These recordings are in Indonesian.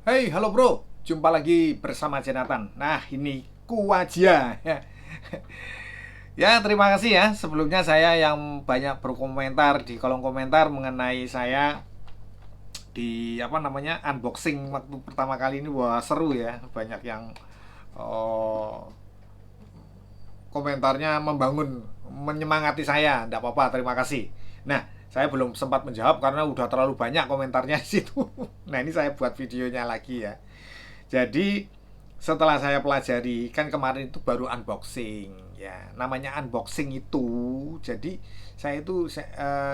Hey, halo bro, jumpa lagi bersama Jonathan. Nah, ini Kuaja ya. Ya, terima kasih ya. Sebelumnya saya yang banyak berkomentar di kolom komentar mengenai saya di apa namanya unboxing waktu pertama kali ini. Wah, seru ya. Banyak yang oh, komentarnya membangun, menyemangati saya. Tidak apa-apa, terima kasih. Nah, saya belum sempat menjawab karena udah terlalu banyak komentarnya di situ. Nah, ini saya buat videonya lagi ya. Jadi setelah saya pelajari, kan kemarin itu baru unboxing ya. Namanya unboxing itu, jadi saya itu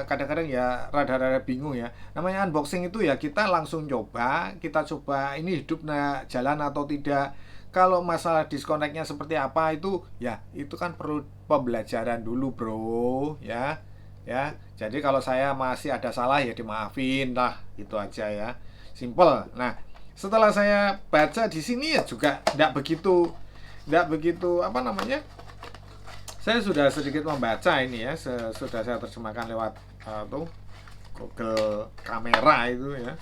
kadang-kadang ya rada-rada bingung ya. Namanya unboxing itu ya kita langsung coba, kita coba ini hidup nah jalan atau tidak. Kalau masalah disconnectnya seperti apa itu ya itu kan perlu pembelajaran dulu bro ya. Ya, jadi kalau saya masih ada salah ya dimaafin lah, itu aja ya. Simple. Nah, setelah saya baca di sini ya juga tidak begitu apa namanya, saya sudah sedikit membaca ini ya, sudah saya terjemahkan lewat tuh Google Kamera itu ya,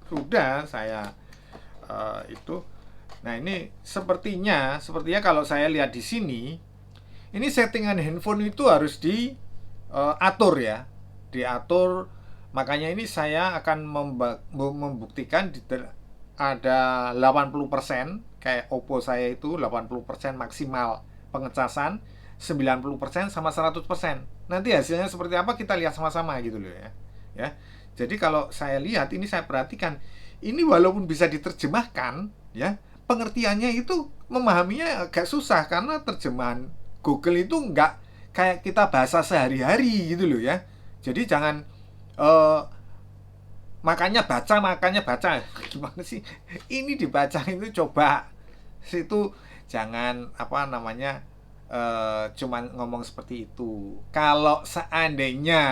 sudah saya itu. Nah, ini sepertinya kalau saya lihat di sini, ini settingan handphone itu harus diatur ya, diatur. Makanya ini saya akan membuktikan ada 80%, kayak Oppo saya itu 80% maksimal pengecasan, 90% sama 100%. Nanti hasilnya seperti apa kita lihat sama-sama gitu loh ya. Ya. Jadi kalau saya lihat ini, saya perhatikan ini walaupun bisa diterjemahkan ya, pengertiannya itu memahaminya agak susah karena terjemahan Google itu nggak kayak kita bahasa sehari-hari gitu loh ya. Jadi jangan eh, makanya baca gimana sih ini dibaca itu, coba situ, jangan apa namanya cuman ngomong seperti itu. Kalau seandainya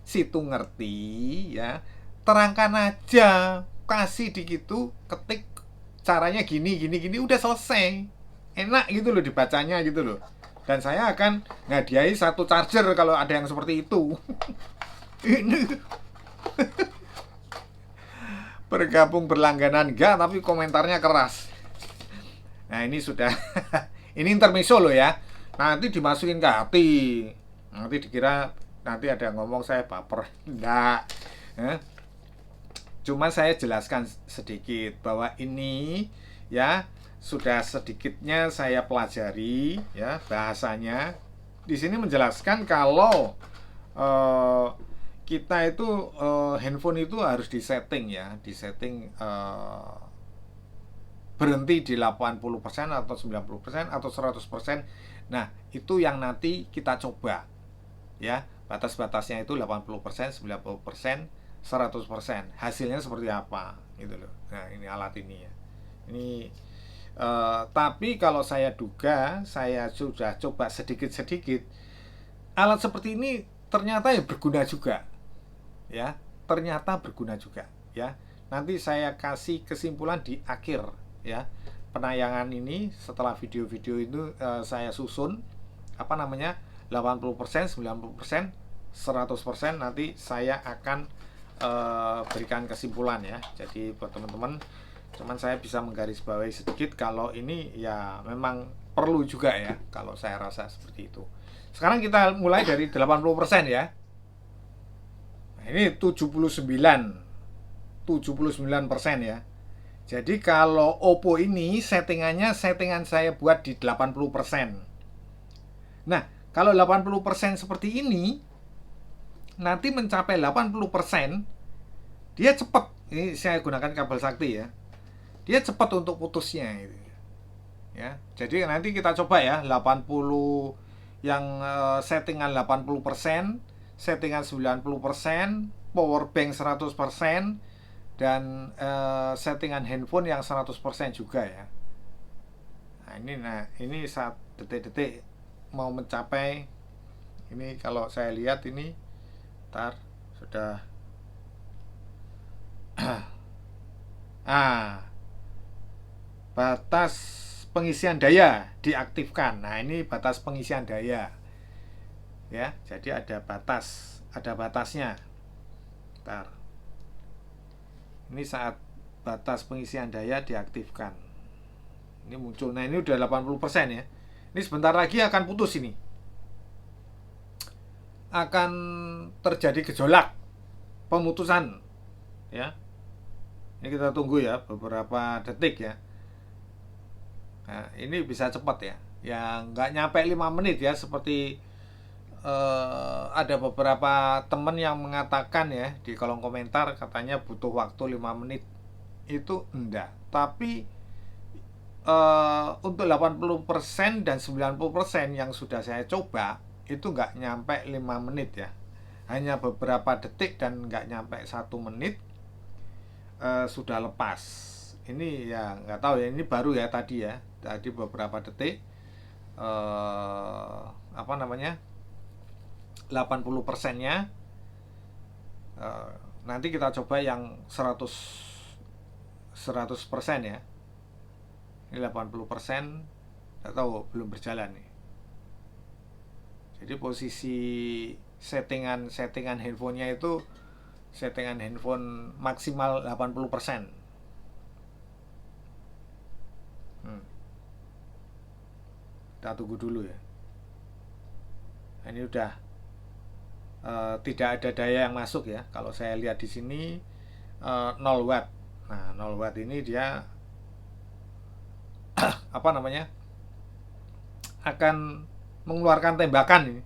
situ ngerti ya, terangkan aja, kasih di gitu, ketik caranya gini gini gini, udah selesai, enak gitu loh dibacanya gitu loh. Dan saya akan ngadiahi satu charger kalau ada yang seperti itu. Ini bergabung berlangganan enggak, tapi komentarnya keras. Nah, ini sudah ini intermezzo loh ya. Nanti dimasukin ke hati. Nanti dikira nanti ada yang ngomong saya baper. Enggak. Cuma saya jelaskan sedikit bahwa ini ya sudah sedikitnya saya pelajari ya bahasanya. Di sini menjelaskan kalau eh, kita itu handphone itu harus disetting ya, disetting berhenti di 80% atau 90% atau 100%. Nah, itu yang nanti kita coba ya. Batas-batasnya itu 80%, 90%, 100%. Hasilnya seperti apa gitu loh. Nah, ini alat ini ya. Ini tapi kalau saya duga, saya sudah coba sedikit-sedikit, alat seperti ini ternyata ya berguna juga ya, ternyata berguna juga ya. Nanti saya kasih kesimpulan di akhir ya penayangan ini. Setelah video-video itu saya susun apa namanya 80%, 90%, 100%, nanti saya akan berikan kesimpulan ya. Jadi buat teman-teman, cuman saya bisa menggarisbawahi sedikit kalau ini ya memang perlu juga ya, kalau saya rasa seperti itu. Sekarang kita mulai dari 80% ya. Nah, ini 79% ya. Jadi kalau Oppo ini settingan saya buat di 80%. Nah, kalau 80% seperti ini, nanti mencapai 80%, dia cepat. Ini saya gunakan kabel sakti ya. Dia cepat untuk putusnya gitu. Ya. Jadi nanti kita coba ya 80, yang settingan 80%, settingan 90%, power bank 100%, dan settingan handphone yang 100% juga ya. Nah ini saat detik-detik mau mencapai ini, kalau saya lihat ini ntar sudah ah batas pengisian daya diaktifkan. Nah, ini batas pengisian daya ya. Jadi ada batasnya. Ntar ini saat batas pengisian daya diaktifkan. Ini muncul. Nah, ini udah 80% ya. Ini sebentar lagi akan putus ini. Akan terjadi gejolak pemutusan ya. Ini kita tunggu ya beberapa detik ya. Nah, ini bisa cepat ya. Ya nggak nyampe 5 menit ya, seperti ada beberapa teman yang mengatakan ya di kolom komentar, katanya butuh waktu 5 menit. Itu enggak. Tapi untuk 80% dan 90% yang sudah saya coba itu nggak nyampe 5 menit ya, hanya beberapa detik dan nggak nyampe 1 menit sudah lepas. Ini ya nggak tahu ya, ini baru ya tadi beberapa detik 80%-nya. Nanti kita coba yang 100% ya. Ini 80% nggak tahu, belum berjalan nih. Jadi posisi settingan handphonenya itu settingan handphone maksimal 80%. Kita tunggu dulu ya. Nah, ini udah tidak ada daya yang masuk ya. Kalau saya lihat di sini 0 watt. Nah, 0 watt ini dia akan mengeluarkan tembakan ini.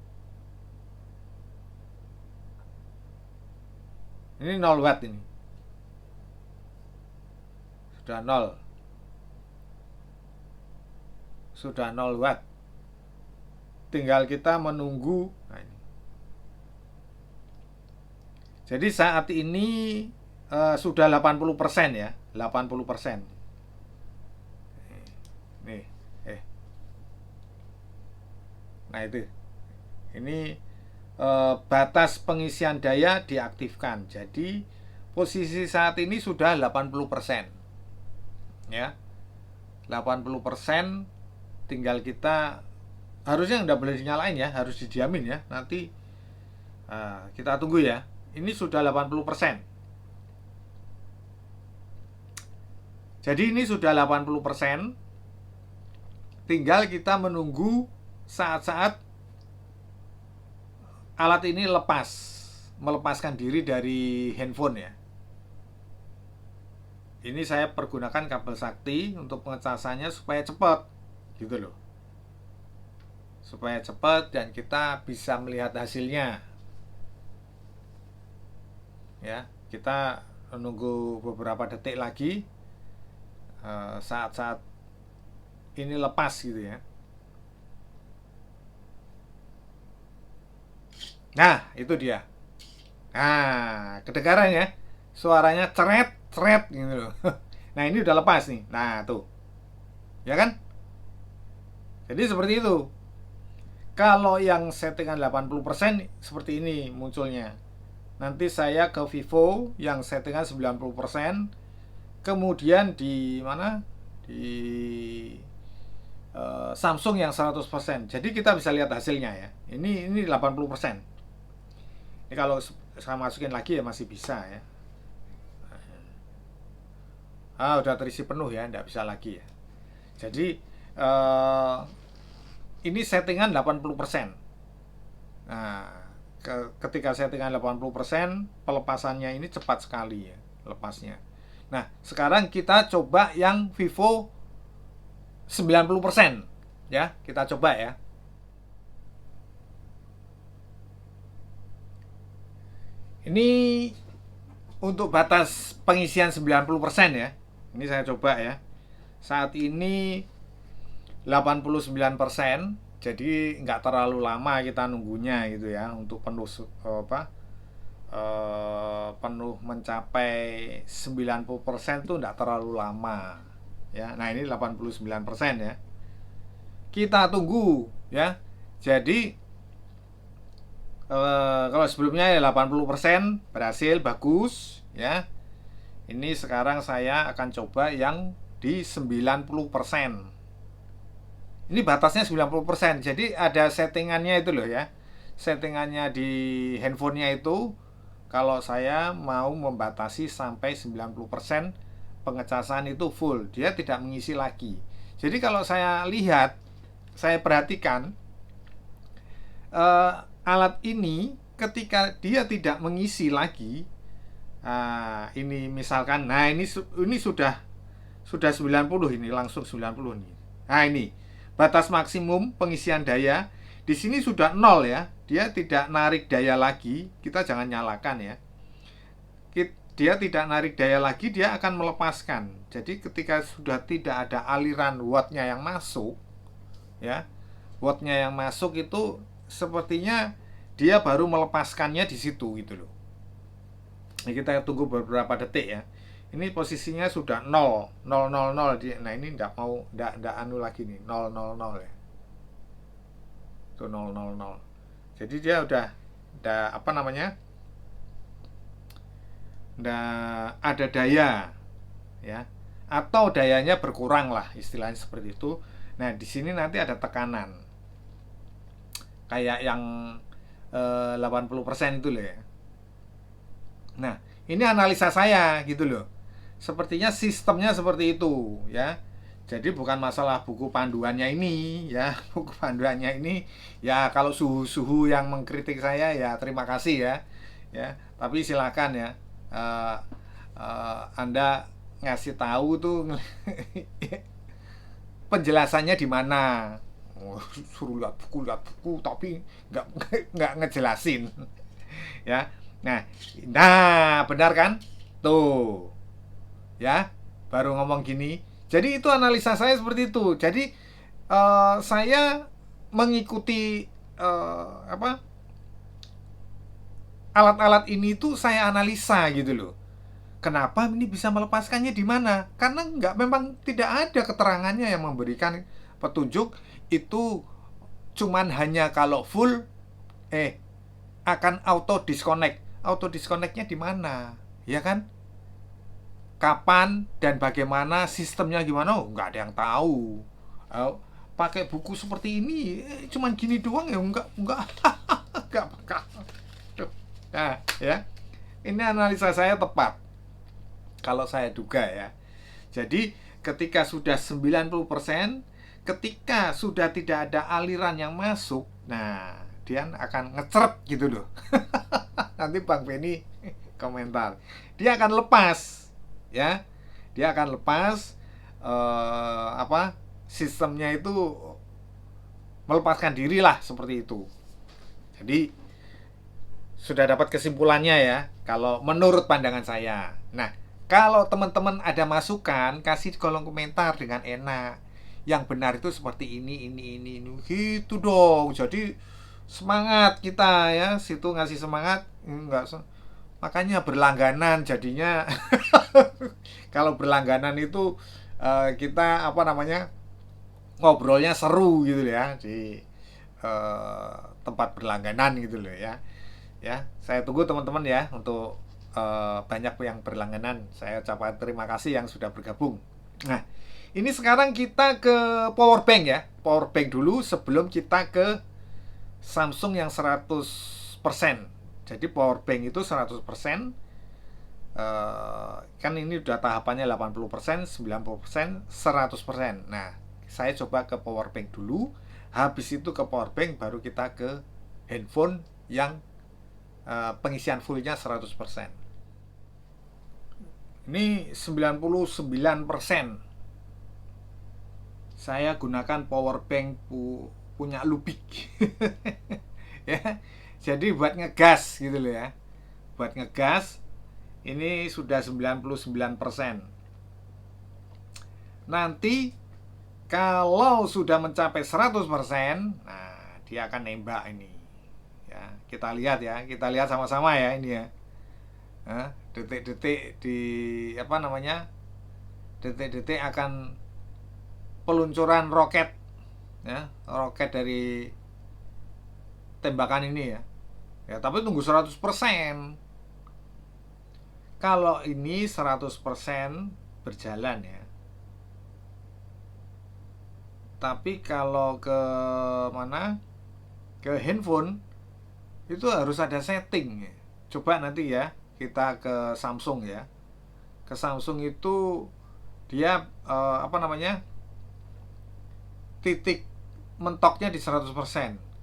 Ini 0 watt ini. Sudah 0. Sudah 0 watt. Tinggal kita menunggu. Nah, ini. Jadi saat ini sudah 80% ya, 80%. Nih, nah itu. Ini batas pengisian daya diaktifkan. Jadi posisi saat ini sudah 80%. Ya. 80%, tinggal kita, harusnya nggak boleh dinyalain ya, harus didiamin ya. Nanti kita tunggu ya. Ini sudah 80%. Jadi ini sudah 80%. Tinggal kita menunggu saat-saat alat ini melepaskan diri dari handphone ya. Ini saya pergunakan kabel sakti untuk pengecasannya supaya cepat gitu loh. Supaya cepat dan kita bisa melihat hasilnya. Ya, kita menunggu beberapa detik lagi saat-saat ini lepas gitu ya. Nah, itu dia. Nah, kedengaran ya, suaranya ceret gitu loh. Nah, ini udah lepas nih. Nah, tuh. Ya kan? Jadi seperti itu. Kalau yang settingan 80% seperti ini munculnya. Nanti saya ke Vivo yang settingan 90%. Kemudian di mana? Di Samsung yang 100%. Jadi kita bisa lihat hasilnya ya. Ini 80%. Ini kalau saya masukin lagi ya masih bisa ya. Udah terisi penuh ya, enggak bisa lagi ya. Jadi ini settingan 80%. Nah, ketika settingan 80%, pelepasannya ini cepat sekali ya, lepasnya. Nah, sekarang kita coba yang Vivo 90% ya, kita coba ya. Ini untuk batas pengisian 90% ya. Ini saya coba ya. Saat ini 89%, jadi nggak terlalu lama kita nunggunya gitu ya, untuk penuh penuh mencapai 90% tuh nggak terlalu lama ya. Nah, ini 89% ya. Kita tunggu ya. Jadi kalau sebelumnya ya 80% berhasil, bagus ya. Ini sekarang saya akan coba yang di 90%. Ini batasnya 90%. Jadi ada settingannya itu loh ya. Settingannya di handphonenya itu, kalau saya mau membatasi sampai 90% pengecasan itu full, dia tidak mengisi lagi. Jadi kalau saya lihat, saya perhatikan alat ini ketika dia tidak mengisi lagi, ini misalkan, nah ini sudah 90, ini langsung 90 nih. Nah ini batas maksimum pengisian daya di sini sudah 0 ya, dia tidak narik daya lagi, kita jangan nyalakan ya. Dia tidak narik daya lagi, dia akan melepaskan. Jadi ketika sudah tidak ada aliran wattnya yang masuk, ya, wattnya yang masuk itu sepertinya dia baru melepaskannya di situ gitu loh. Ini kita tunggu beberapa detik ya. Ini posisinya sudah 0, 000. Nah ini enggak anu lagi nih, 000 ya. Itu 000. Jadi dia udah apa namanya? Udah ada daya ya. Atau dayanya berkurang lah, istilahnya seperti itu. Nah, di sini nanti ada tekanan. Kayak yang 80% itu loh ya. Nah, ini analisa saya gitu loh. Sepertinya sistemnya seperti itu ya. Jadi bukan masalah buku panduannya ini ya. Buku panduannya ini ya, kalau suhu-suhu yang mengkritik saya ya terima kasih ya. Ya, tapi silakan ya. Anda ngasih tahu tuh penjelasannya di mana. Suruh lihat buku tapi nggak ngejelasin ya. Nah benar kan tuh ya, baru ngomong gini. Jadi itu analisa saya seperti itu. Jadi saya mengikuti alat-alat ini tuh saya analisa gitu loh. Kenapa ini bisa melepaskannya di mana? Karena memang tidak ada keterangannya yang memberikan petunjuk itu cuman hanya kalau full akan auto disconnect. Auto disconnectnya di mana? Ya kan? Kapan dan bagaimana, sistemnya gimana? Nggak ada yang tahu. Pakai buku seperti ini cuman gini doang ya, enggak bakal. Nah, ya. Ini analisa saya tepat. Kalau saya duga ya. Jadi ketika sudah 90%, ketika sudah tidak ada aliran yang masuk, nah dia akan ngecrep gitu loh. Nanti Bang Benny komentar. Dia akan lepas ya. Dia akan lepas sistemnya itu melepaskan diri lah seperti itu. Jadi sudah dapat kesimpulannya ya, kalau menurut pandangan saya. Nah, kalau teman-teman ada masukan, kasih di kolom komentar dengan enak. Yang benar itu seperti ini gitu dong. Jadi semangat kita ya, situ ngasih semangat. Enggak, makanya berlangganan jadinya. Kalau berlangganan itu kita ngobrolnya seru gitu ya di tempat berlangganan gitu loh ya. Ya, saya tunggu teman-teman ya untuk banyak yang berlangganan. Saya ucapkan terima kasih yang sudah bergabung. Nah, ini sekarang kita ke power bank ya. Power bank dulu sebelum kita ke Samsung yang 100%. Jadi power bank itu 100%. Kan ini udah tahapannya 80%, 90%, 100%. Nah, saya coba ke power bank dulu. Habis itu ke power bank baru kita ke handphone yang pengisian fullnya 100%. Ini 99%. Saya gunakan power bank punya Lubik. Ya. Jadi buat ngegas gitu loh ya. Buat ngegas ini sudah 99%. Nanti kalau sudah mencapai 100%, nah dia akan nembak ini. Ya, kita lihat sama-sama ya ini ya. Detik-detik di detik-detik akan peluncuran roket ya, roket dari tembakan ini ya. Ya, tapi tunggu 100%. Kalau ini 100% berjalan ya. Tapi kalau ke mana? Ke handphone itu harus ada setting ya. Coba nanti ya kita ke Samsung ya. Ke Samsung itu dia apa namanya, titik mentoknya di 100%.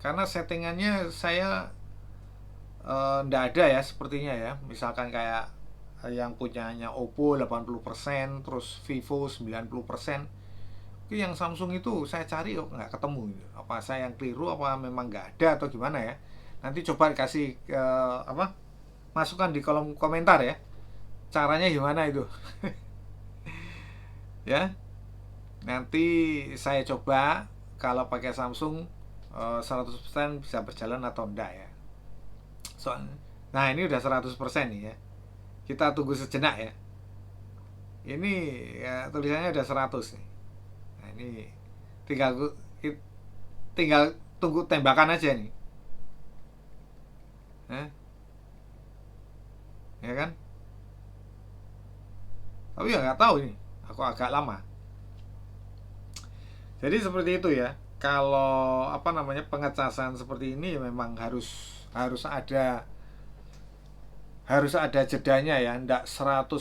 Karena settingannya saya ndak ada ya sepertinya ya. Misalkan kayak yang punyanya Oppo 80%, terus Vivo 90%. Tapi yang Samsung itu saya cari kok nggak ketemu. Apa saya yang keliru, apa memang nggak ada atau gimana ya? Nanti coba kasih apa, masukkan di kolom komentar ya. Caranya gimana itu? Ya, nanti saya coba kalau pakai Samsung 100% bisa berjalan atau enggak ya. Soalnya, nah ini udah 100% nih ya. Kita tunggu sejenak ya. Ini ya, tulisannya udah 100 nih. Nah ini tinggal tinggal tunggu tembakan aja nih. Eh, ya kan? Tapi ya nggak tahu ini. Aku agak lama. Jadi seperti itu ya. Kalau apa namanya, pengecasan seperti ini ya memang harus ada jedanya ya, ndak 100%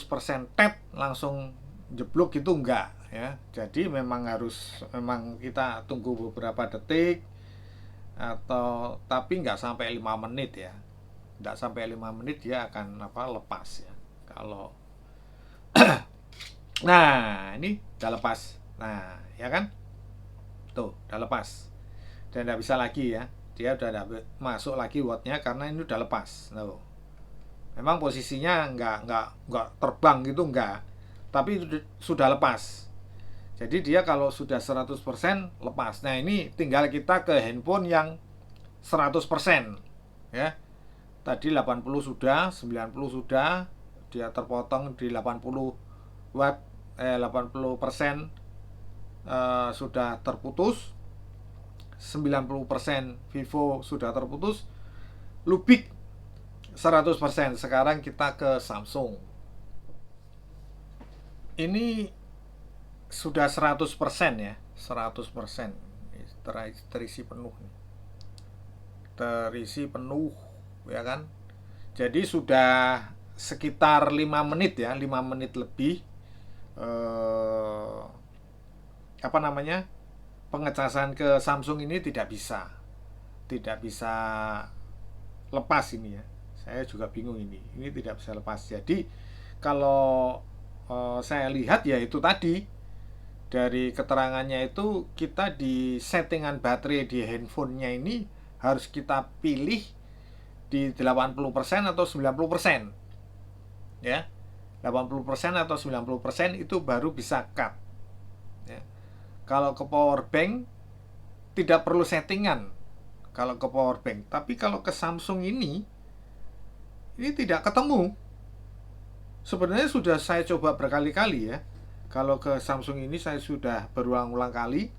tet langsung jeblok gitu enggak ya. Jadi memang kita tunggu beberapa detik, atau tapi nggak sampai 5 menit ya. Nggak sampai 5 menit dia akan apa, lepas ya. Kalau nah, ini udah lepas. Nah, ya kan? Tuh, udah lepas. Dan nggak bisa lagi ya. Dia udah nggak masuk lagi wattnya karena ini udah lepas. Tuh. Memang posisinya nggak terbang gitu, nggak. Tapi itu sudah lepas. Jadi dia kalau sudah 100% lepas. Nah, ini tinggal kita ke handphone yang 100% ya. Tadi 80 sudah, 90 sudah, dia terpotong di 80 watt, 80% sudah terputus, 90% Vivo sudah terputus, Lubik 100%. Sekarang kita ke Samsung. Ini sudah 100% ya, 100%. Terisi penuh nih. Terisi penuh ya kan. Jadi sudah sekitar 5 menit ya, 5 menit lebih apa namanya, pengecasan ke Samsung ini tidak bisa lepas ini ya. Saya juga bingung ini tidak bisa lepas. Jadi kalau saya lihat ya itu tadi, dari keterangannya itu kita di settingan baterai di handphonenya ini harus kita pilih di 80% atau 90% ya. 80% atau 90% itu baru bisa cut ya. Kalau ke power bank tidak perlu settingan kalau ke power bank, tapi kalau ke Samsung ini tidak ketemu. Sebenarnya sudah saya coba berkali-kali ya. Kalau ke Samsung ini saya sudah berulang-ulang kali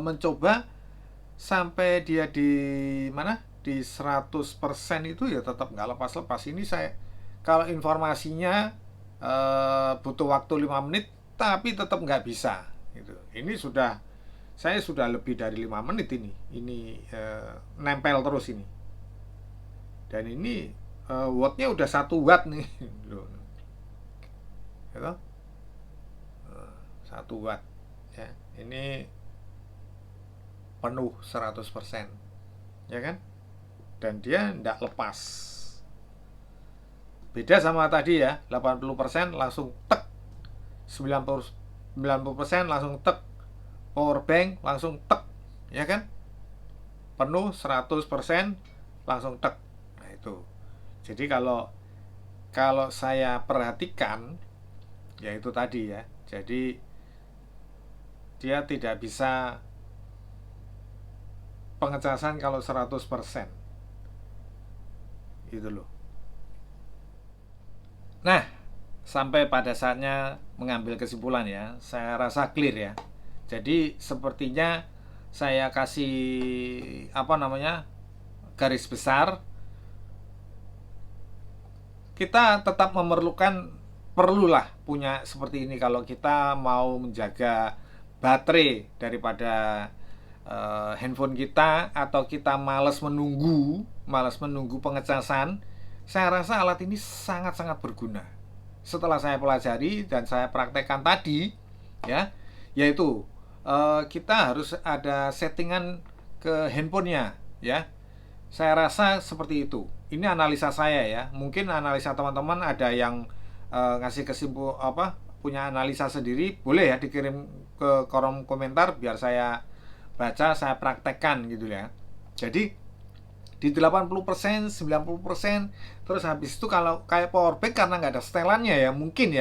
mencoba sampai dia di mana, di 100% itu ya tetap nggak lepas-lepas. Ini saya kalau informasinya butuh waktu 5 menit tapi tetap nggak bisa gitu. Ini saya sudah lebih dari 5 menit ini nempel terus ini. Dan ini wattnya udah 1 watt nih loh. Gitu? 1 watt ya. Ini penuh 100% ya kan. Dan dia tidak lepas. Beda sama tadi ya, 80% langsung tek, 90% langsung tek, power bank langsung tek ya kan. Penuh 100% langsung tek. Nah itu. Jadi kalau saya perhatikan ya itu tadi ya. Jadi dia tidak bisa pengecasan kalau 100%. Itu loh. Nah, sampai pada saatnya mengambil kesimpulan ya. Saya rasa clear ya. Jadi sepertinya saya kasih apa namanya, garis besar. Kita tetap perlulah punya seperti ini kalau kita mau menjaga baterai daripada handphone kita, atau kita malas menunggu pengecasan. Saya rasa alat ini sangat-sangat berguna, setelah saya pelajari dan saya praktekkan tadi, ya, yaitu kita harus ada settingan ke handphonenya, ya. Saya rasa seperti itu. Ini analisa saya ya. Mungkin analisa teman-teman ada yang ngasih kesimpulan apa, punya analisa sendiri, boleh ya dikirim ke kolom komentar biar saya baca, saya praktekkan gitu ya. Jadi di 80%, 90%, terus habis itu kalau kayak power bank karena nggak ada setelannya ya, mungkin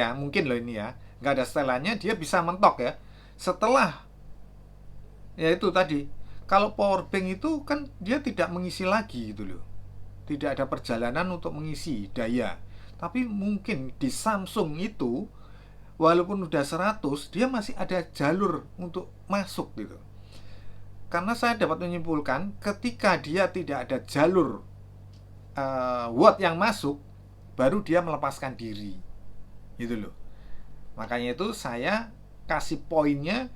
loh ini ya, nggak ada setelannya dia bisa mentok ya. Setelah ya itu tadi, kalau power bank itu kan dia tidak mengisi lagi gitu loh, tidak ada perjalanan untuk mengisi daya. Tapi mungkin di Samsung itu walaupun udah 100 dia masih ada jalur untuk masuk gitu. Karena saya dapat menyimpulkan ketika dia tidak ada jalur watt yang masuk, baru dia melepaskan diri gitu loh. Makanya itu saya kasih poinnya,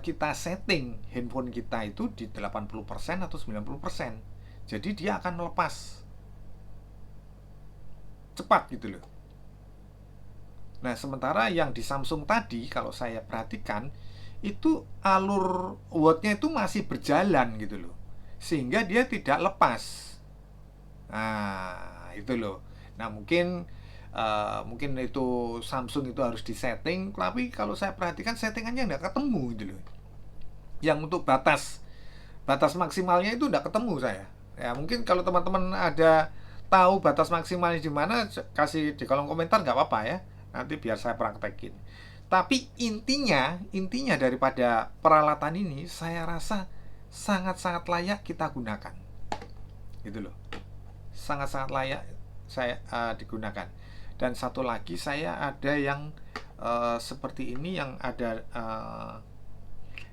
kita setting handphone kita itu di 80% atau 90%. Jadi dia akan melepas cepat gitu loh. Nah, sementara yang di Samsung tadi kalau saya perhatikan itu alur wattnya itu masih berjalan gitu loh, sehingga dia tidak lepas. Nah, itu loh. Nah, mungkin itu Samsung itu harus disetting, tapi kalau saya perhatikan settingannya nggak ketemu gitu loh. Yang untuk batas maksimalnya itu nggak ketemu saya. Ya mungkin kalau teman-teman ada tahu batas maksimalnya di mana, kasih di kolom komentar nggak apa-apa ya. Nanti biar saya praktekin. Tapi intinya daripada peralatan ini saya rasa sangat-sangat layak kita gunakan. Gitu loh. Sangat-sangat layak saya digunakan. Dan satu lagi saya ada yang seperti ini, yang ada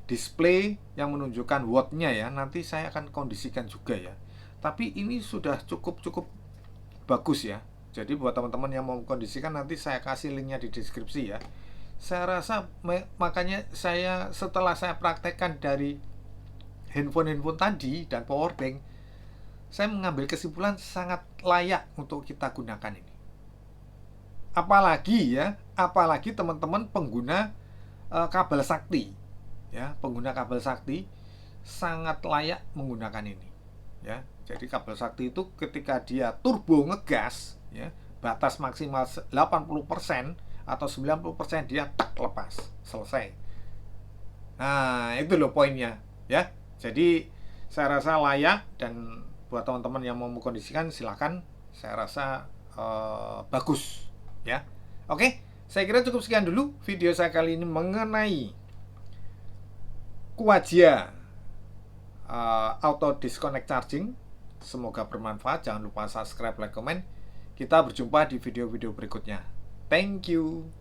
display yang menunjukkan wattnya ya. Nanti saya akan kondisikan juga ya. Tapi ini sudah cukup bagus ya. Jadi buat teman-teman yang mau kondisikan, nanti saya kasih linknya di deskripsi ya. Saya rasa makanya setelah saya praktekkan dari handphone tadi dan power bank, saya mengambil kesimpulan sangat layak untuk kita gunakan ini. Apalagi teman-teman pengguna kabel sakti ya, pengguna kabel sakti sangat layak menggunakan ini ya. Jadi kabel sakti itu ketika dia turbo ngegas ya, batas maksimal 80% atau 90% dia tak lepas, selesai. Nah, itu loh poinnya ya. Jadi saya rasa layak, dan buat teman-teman yang mau mengkondisikan silakan. Saya rasa bagus ya. Oke, saya kira cukup sekian dulu video saya kali ini mengenai Quadzia auto disconnect charging. Semoga bermanfaat. Jangan lupa subscribe, like, komen. Kita berjumpa di video-video berikutnya. Thank you.